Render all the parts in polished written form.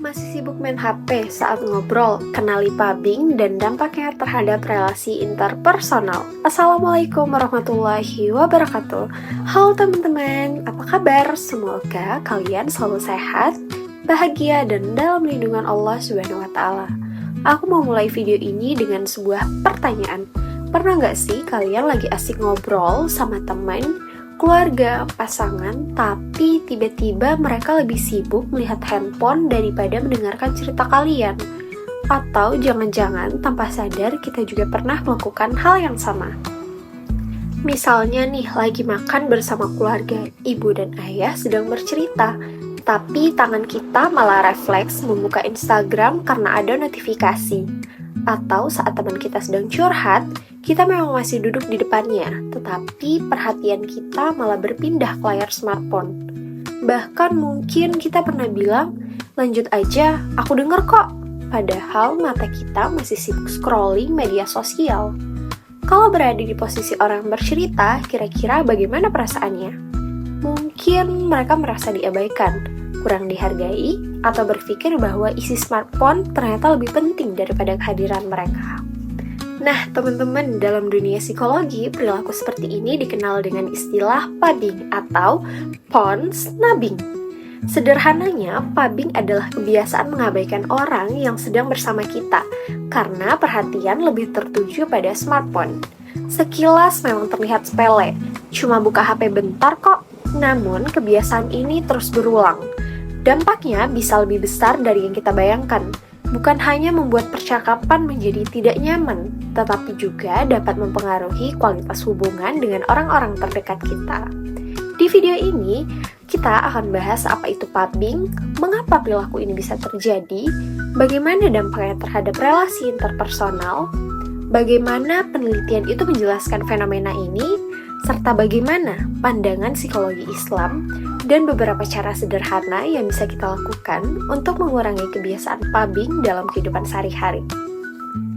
Masih sibuk main HP saat ngobrol, kenali pubbing dan dampaknya terhadap relasi interpersonal. Assalamualaikum warahmatullahi wabarakatuh. Halo teman-teman, apa kabar? Semoga kalian selalu sehat, bahagia, dan dalam lindungan Allah Subhanahu wa Ta'ala. Aku mau mulai video ini dengan sebuah pertanyaan. Pernah nggak sih kalian lagi asik ngobrol sama teman, keluarga, pasangan, tapi tiba-tiba mereka lebih sibuk melihat handphone daripada mendengarkan cerita kalian? Atau jangan-jangan tanpa sadar kita juga pernah melakukan hal yang sama. Misalnya nih, lagi makan bersama keluarga, ibu dan ayah sedang bercerita, tapi tangan kita malah refleks membuka Instagram karena ada notifikasi. Atau saat teman kita sedang curhat, kita memang masih duduk di depannya, tetapi perhatian kita malah berpindah ke layar smartphone. Bahkan mungkin kita pernah bilang, lanjut aja, aku denger kok. Padahal mata kita masih sibuk scrolling media sosial. Kalau berada di posisi orang yang bercerita, kira-kira bagaimana perasaannya? Mungkin mereka merasa diabaikan, kurang dihargai, atau berpikir bahwa isi smartphone ternyata lebih penting daripada kehadiran mereka. Nah, teman-teman, dalam dunia psikologi, perilaku seperti ini dikenal dengan istilah pubbing atau phone snubbing. Sederhananya, pubbing adalah kebiasaan mengabaikan orang yang sedang bersama kita karena perhatian lebih tertuju pada smartphone. Sekilas memang terlihat sepele, cuma buka HP bentar kok. Namun, kebiasaan ini terus berulang. Dampaknya bisa lebih besar dari yang kita bayangkan. Bukan hanya membuat percakapan menjadi tidak nyaman, tetapi juga dapat mempengaruhi kualitas hubungan dengan orang-orang terdekat kita. Di video ini, kita akan bahas apa itu pubbing, mengapa perilaku ini bisa terjadi, bagaimana dampaknya terhadap relasi interpersonal, bagaimana penelitian itu menjelaskan fenomena ini, serta bagaimana pandangan psikologi Islam dan beberapa cara sederhana yang bisa kita lakukan untuk mengurangi kebiasaan pubbing dalam kehidupan sehari-hari.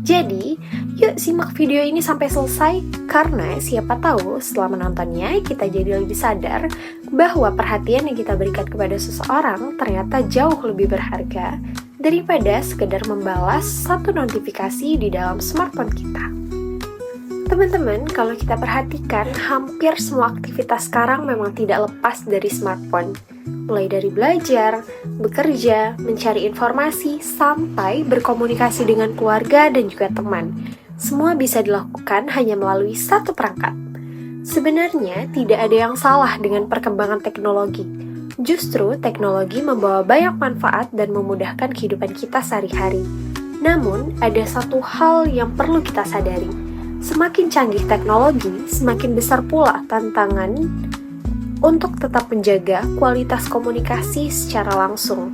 Jadi, yuk simak video ini sampai selesai, karena siapa tahu setelah menontonnya kita jadi lebih sadar bahwa perhatian yang kita berikan kepada seseorang ternyata jauh lebih berharga daripada sekedar membalas satu notifikasi di dalam smartphone kita. Teman-teman, kalau kita perhatikan, hampir semua aktivitas sekarang memang tidak lepas dari smartphone. Mulai dari belajar, bekerja, mencari informasi, sampai berkomunikasi dengan keluarga dan juga teman. Semua bisa dilakukan hanya melalui satu perangkat. Sebenarnya, tidak ada yang salah dengan perkembangan teknologi. Justru, teknologi membawa banyak manfaat dan memudahkan kehidupan kita sehari-hari. Namun, ada satu hal yang perlu kita sadari. Semakin canggih teknologi, semakin besar pula tantangan untuk tetap menjaga kualitas komunikasi secara langsung.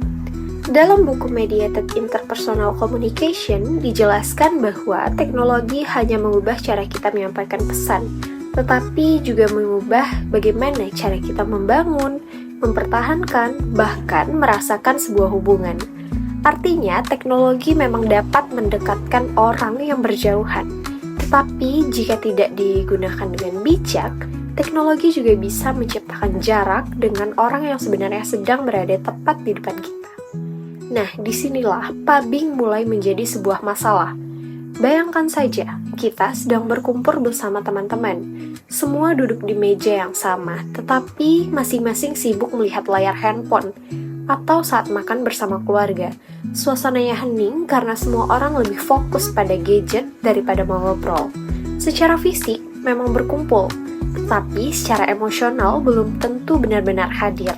Dalam buku Mediated Interpersonal Communication dijelaskan bahwa teknologi hanya mengubah cara kita menyampaikan pesan, tetapi juga mengubah bagaimana cara kita membangun, mempertahankan, bahkan merasakan sebuah hubungan. Artinya, teknologi memang dapat mendekatkan orang yang berjauhan. Tetapi jika tidak digunakan dengan bijak, teknologi juga bisa menciptakan jarak dengan orang yang sebenarnya sedang berada tepat di depan kita. Nah, disinilah pubbing mulai menjadi sebuah masalah. Bayangkan saja, kita sedang berkumpul bersama teman-teman. Semua duduk di meja yang sama, tetapi masing-masing sibuk melihat layar handphone. Atau saat makan bersama keluarga, suasananya hening karena semua orang lebih fokus pada gadget daripada mengobrol. Secara fisik memang berkumpul, tetapi secara emosional belum tentu benar-benar hadir.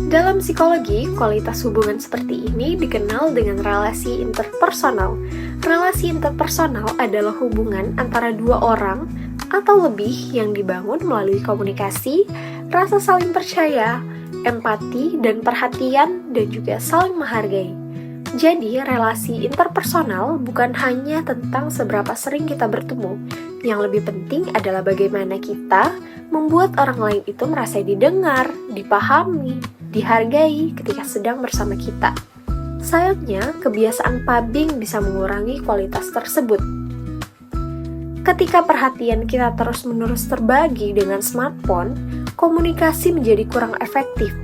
Dalam psikologi, kualitas hubungan seperti ini dikenal dengan relasi interpersonal. Relasi interpersonal adalah hubungan antara dua orang atau lebih yang dibangun melalui komunikasi, rasa saling percaya, empati dan perhatian, dan juga saling menghargai. Jadi, relasi interpersonal bukan hanya tentang seberapa sering kita bertemu. Yang lebih penting adalah bagaimana kita membuat orang lain itu merasa didengar, dipahami, dihargai ketika sedang bersama kita. Sayangnya, kebiasaan pubbing bisa mengurangi kualitas tersebut. Ketika perhatian kita terus-menerus terbagi dengan smartphone, komunikasi menjadi kurang efektif.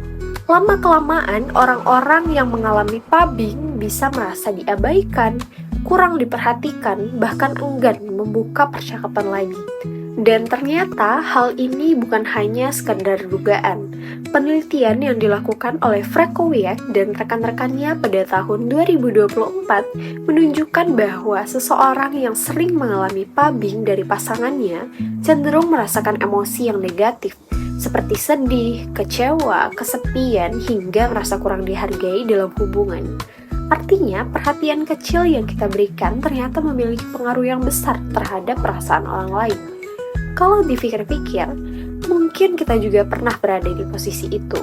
Lama-kelamaan, orang-orang yang mengalami pubbing bisa merasa diabaikan, kurang diperhatikan, bahkan enggan membuka percakapan lagi. Dan ternyata hal ini bukan hanya sekedar dugaan. Penelitian yang dilakukan oleh Frakowiak dan rekan-rekannya pada tahun 2024 menunjukkan bahwa seseorang yang sering mengalami pubbing dari pasangannya cenderung merasakan emosi yang negatif, seperti sedih, kecewa, kesepian, hingga merasa kurang dihargai dalam hubungan. Artinya, perhatian kecil yang kita berikan ternyata memiliki pengaruh yang besar terhadap perasaan orang lain. Kalau dipikir-pikir, mungkin kita juga pernah berada di posisi itu,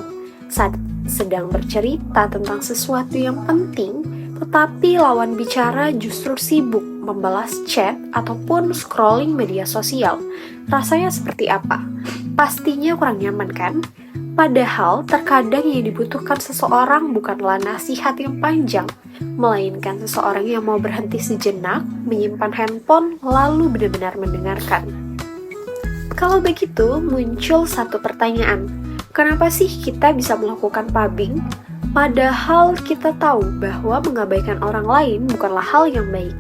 saat sedang bercerita tentang sesuatu yang penting, tetapi lawan bicara justru sibuk membalas chat ataupun scrolling media sosial. Rasanya seperti apa? Pastinya kurang nyaman kan? Padahal terkadang yang dibutuhkan seseorang bukanlah nasihat yang panjang, melainkan seseorang yang mau berhenti sejenak, menyimpan handphone, lalu benar-benar mendengarkan. Kalau begitu, muncul satu pertanyaan. Kenapa sih kita bisa melakukan pubbing? Padahal kita tahu bahwa mengabaikan orang lain bukanlah hal yang baik.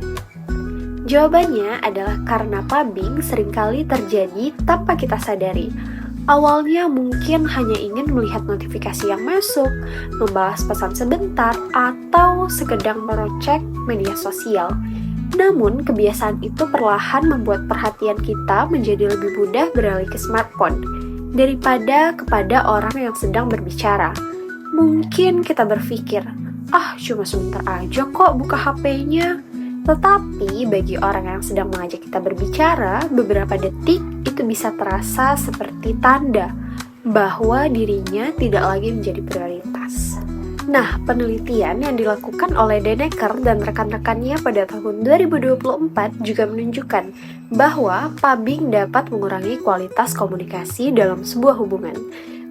Jawabannya adalah karena pubbing seringkali terjadi tanpa kita sadari. Awalnya mungkin hanya ingin melihat notifikasi yang masuk, membalas pesan sebentar, atau sekedar merocek media sosial. Namun, kebiasaan itu perlahan membuat perhatian kita menjadi lebih mudah beralih ke smartphone daripada kepada orang yang sedang berbicara. Mungkin kita berpikir, cuma sebentar aja kok buka HP-nya. Tetapi bagi orang yang sedang mengajak kita berbicara, beberapa detik itu bisa terasa seperti tanda bahwa dirinya tidak lagi menjadi prioritas. Nah, penelitian yang dilakukan oleh Deneker dan rekan-rekannya pada tahun 2024 juga menunjukkan bahwa pubbing dapat mengurangi kualitas komunikasi dalam sebuah hubungan.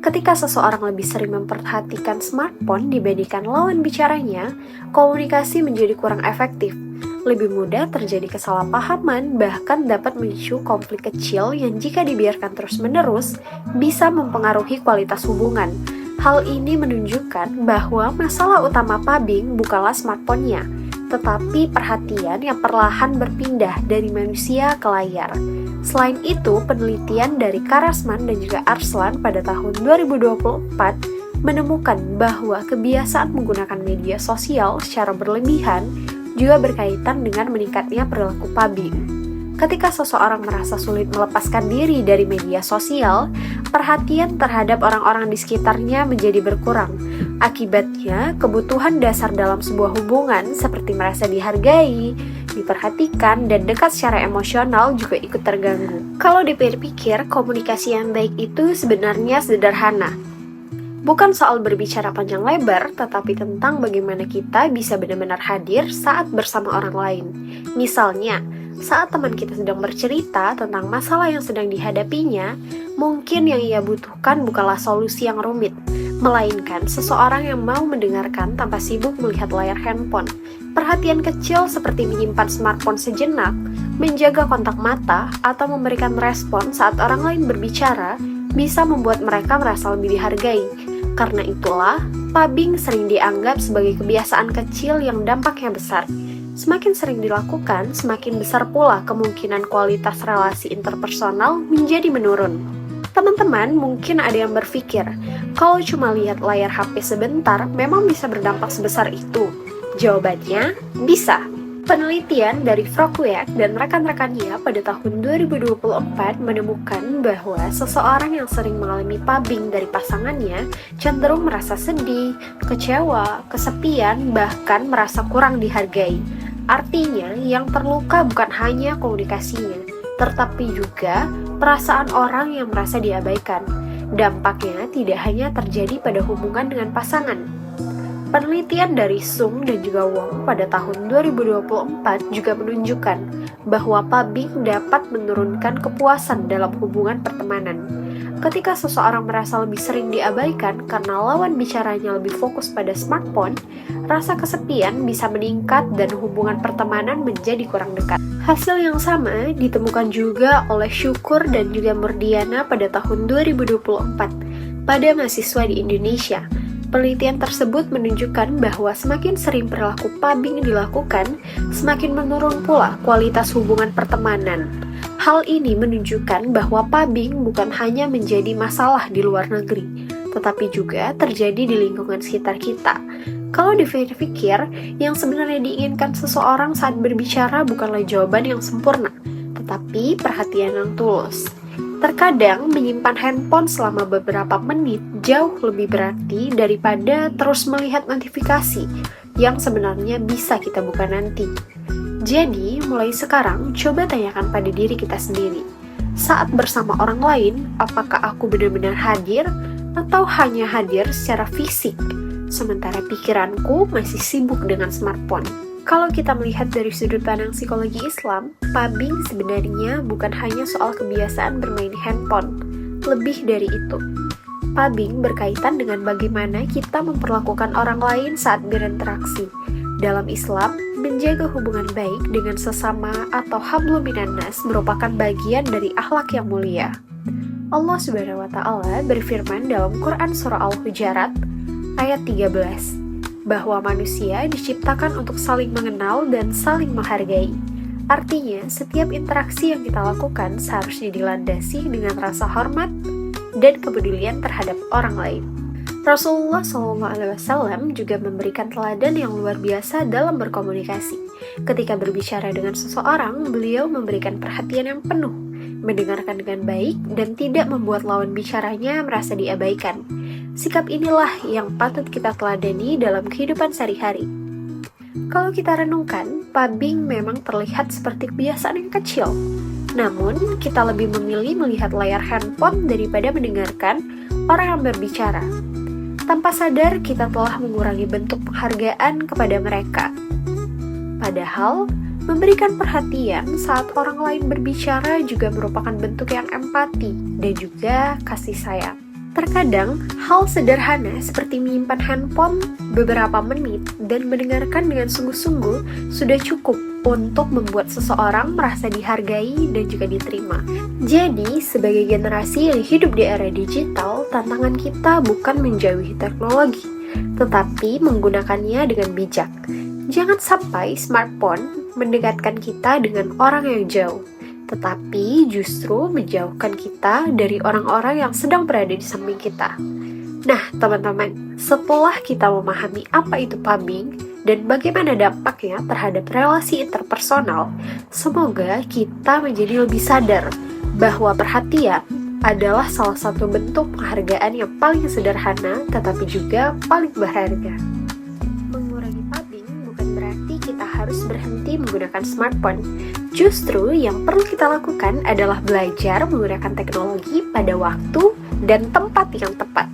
Ketika seseorang lebih sering memperhatikan smartphone dibandingkan lawan bicaranya, komunikasi menjadi kurang efektif. Lebih mudah terjadi kesalahpahaman, bahkan dapat memicu konflik kecil yang jika dibiarkan terus-menerus bisa mempengaruhi kualitas hubungan. Hal ini menunjukkan bahwa masalah utama pubbing bukanlah smartphone-nya, tetapi perhatian yang perlahan berpindah dari manusia ke layar. Selain itu, penelitian dari Karasman dan juga Arslan pada tahun 2024 menemukan bahwa kebiasaan menggunakan media sosial secara berlebihan juga berkaitan dengan meningkatnya perilaku pubbing. Ketika seseorang merasa sulit melepaskan diri dari media sosial, perhatian terhadap orang-orang di sekitarnya menjadi berkurang. Akibatnya, kebutuhan dasar dalam sebuah hubungan seperti merasa dihargai, diperhatikan, dan dekat secara emosional juga ikut terganggu. Kalau dipikir-pikir, komunikasi yang baik itu sebenarnya sederhana. Bukan soal berbicara panjang lebar, tetapi tentang bagaimana kita bisa benar-benar hadir saat bersama orang lain. Misalnya, saat teman kita sedang bercerita tentang masalah yang sedang dihadapinya, mungkin yang ia butuhkan bukanlah solusi yang rumit, melainkan seseorang yang mau mendengarkan tanpa sibuk melihat layar handphone. Perhatian kecil seperti menyimpan smartphone sejenak, menjaga kontak mata, atau memberikan respon saat orang lain berbicara, bisa membuat mereka merasa lebih dihargai. Karena itulah, pubbing sering dianggap sebagai kebiasaan kecil yang dampaknya besar. Semakin sering dilakukan, semakin besar pula kemungkinan kualitas relasi interpersonal menjadi menurun. Teman-teman mungkin ada yang berpikir, kalau cuma lihat layar HP sebentar, memang bisa berdampak sebesar itu? Jawabannya, bisa. Penelitian dari Frakowiak dan rekan-rekannya pada tahun 2024 menemukan bahwa seseorang yang sering mengalami pubbing dari pasangannya cenderung merasa sedih, kecewa, kesepian, bahkan merasa kurang dihargai. Artinya, yang terluka bukan hanya komunikasinya, tetapi juga perasaan orang yang merasa diabaikan. Dampaknya tidak hanya terjadi pada hubungan dengan pasangan. Penelitian dari Sung dan juga Wong pada tahun 2024 juga menunjukkan bahwa pubbing dapat menurunkan kepuasan dalam hubungan pertemanan. Ketika seseorang merasa lebih sering diabaikan karena lawan bicaranya lebih fokus pada smartphone, rasa kesepian bisa meningkat dan hubungan pertemanan menjadi kurang dekat. Hasil yang sama ditemukan juga oleh Syukur dan juga Murdiana pada tahun 2024 pada mahasiswa di Indonesia. Penelitian tersebut menunjukkan bahwa semakin sering perilaku pubbing dilakukan, semakin menurun pula kualitas hubungan pertemanan. Hal ini menunjukkan bahwa pubbing bukan hanya menjadi masalah di luar negeri, tetapi juga terjadi di lingkungan sekitar kita. Kalau dipikir, yang sebenarnya diinginkan seseorang saat berbicara bukanlah jawaban yang sempurna, tetapi perhatian yang tulus. Terkadang menyimpan handphone selama beberapa menit jauh lebih berarti daripada terus melihat notifikasi yang sebenarnya bisa kita buka nanti. Jadi, mulai sekarang coba tanyakan pada diri kita sendiri. Saat bersama orang lain, apakah aku benar-benar hadir atau hanya hadir secara fisik, sementara pikiranku masih sibuk dengan smartphone? Kalau kita melihat dari sudut pandang psikologi Islam, pubbing sebenarnya bukan hanya soal kebiasaan bermain handphone. Lebih dari itu, pubbing berkaitan dengan bagaimana kita memperlakukan orang lain saat berinteraksi. Dalam Islam, menjaga hubungan baik dengan sesama atau hablum minannas merupakan bagian dari akhlak yang mulia. Allah Subhanahu wa Ta'ala berfirman dalam Quran Surah Al-Hujurat ayat 13, bahwa manusia diciptakan untuk saling mengenal dan saling menghargai. Artinya, setiap interaksi yang kita lakukan seharusnya dilandasi dengan rasa hormat dan kepedulian terhadap orang lain. Rasulullah SAW juga memberikan teladan yang luar biasa dalam berkomunikasi. Ketika berbicara dengan seseorang, beliau memberikan perhatian yang penuh, mendengarkan dengan baik, dan tidak membuat lawan bicaranya merasa diabaikan. Sikap inilah yang patut kita teladani dalam kehidupan sehari-hari. Kalau kita renungkan, pubbing memang terlihat seperti kebiasaan yang kecil. Namun, kita lebih memilih melihat layar handphone daripada mendengarkan orang yang berbicara. Tanpa sadar, kita telah mengurangi bentuk penghargaan kepada mereka. Padahal, memberikan perhatian saat orang lain berbicara juga merupakan bentuk yang empati dan juga kasih sayang. Terkadang, hal sederhana seperti menyimpan handphone beberapa menit dan mendengarkan dengan sungguh-sungguh sudah cukup untuk membuat seseorang merasa dihargai dan juga diterima. Jadi, sebagai generasi yang hidup di era digital, tantangan kita bukan menjauhi teknologi, tetapi menggunakannya dengan bijak. Jangan sampai smartphone mendekatkan kita dengan orang yang jauh, tetapi justru menjauhkan kita dari orang-orang yang sedang berada di samping kita. Nah, teman-teman, setelah kita memahami apa itu pubbing dan bagaimana dampaknya terhadap relasi interpersonal, semoga kita menjadi lebih sadar bahwa perhatian adalah salah satu bentuk penghargaan yang paling sederhana tetapi juga paling berharga. Mengurangi pubbing bukan berarti kita harus berhenti menggunakan smartphone. Justru yang perlu kita lakukan adalah belajar menggunakan teknologi pada waktu dan tempat yang tepat.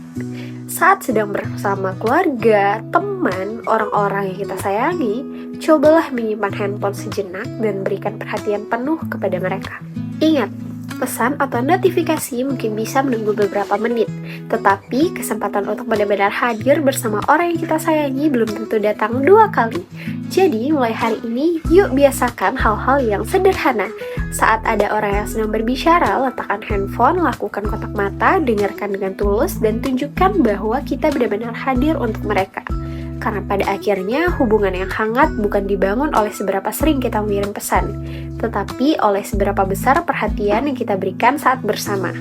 Saat sedang bersama keluarga, teman, orang-orang yang kita sayangi, cobalah menyimpan handphone sejenak dan berikan perhatian penuh kepada mereka. Ingat, pesan atau notifikasi mungkin bisa menunggu beberapa menit, tetapi kesempatan untuk benar-benar hadir bersama orang yang kita sayangi belum tentu datang 2 kali. Jadi, mulai hari ini, yuk biasakan hal-hal yang sederhana. Saat ada orang yang sedang berbicara, letakkan handphone, lakukan kontak mata, dengarkan dengan tulus, dan tunjukkan bahwa kita benar-benar hadir untuk mereka. Karena pada akhirnya, hubungan yang hangat bukan dibangun oleh seberapa sering kita mengirim pesan, tetapi oleh seberapa besar perhatian yang kita berikan saat bersama.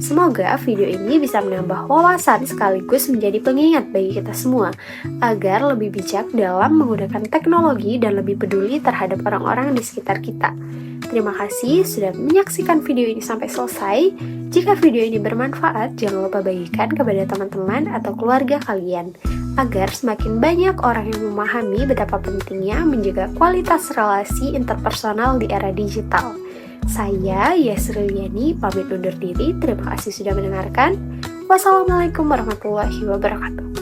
Semoga video ini bisa menambah wawasan sekaligus menjadi pengingat bagi kita semua, agar lebih bijak dalam menggunakan teknologi dan lebih peduli terhadap orang-orang di sekitar kita. Terima kasih sudah menyaksikan video ini sampai selesai. Jika video ini bermanfaat, jangan lupa bagikan kepada teman-teman atau keluarga kalian, agar semakin banyak orang yang memahami betapa pentingnya menjaga kualitas relasi interpersonal di era digital. Saya, Yasriliani, pamit undur diri. Terima kasih sudah mendengarkan. Wassalamualaikum warahmatullahi wabarakatuh.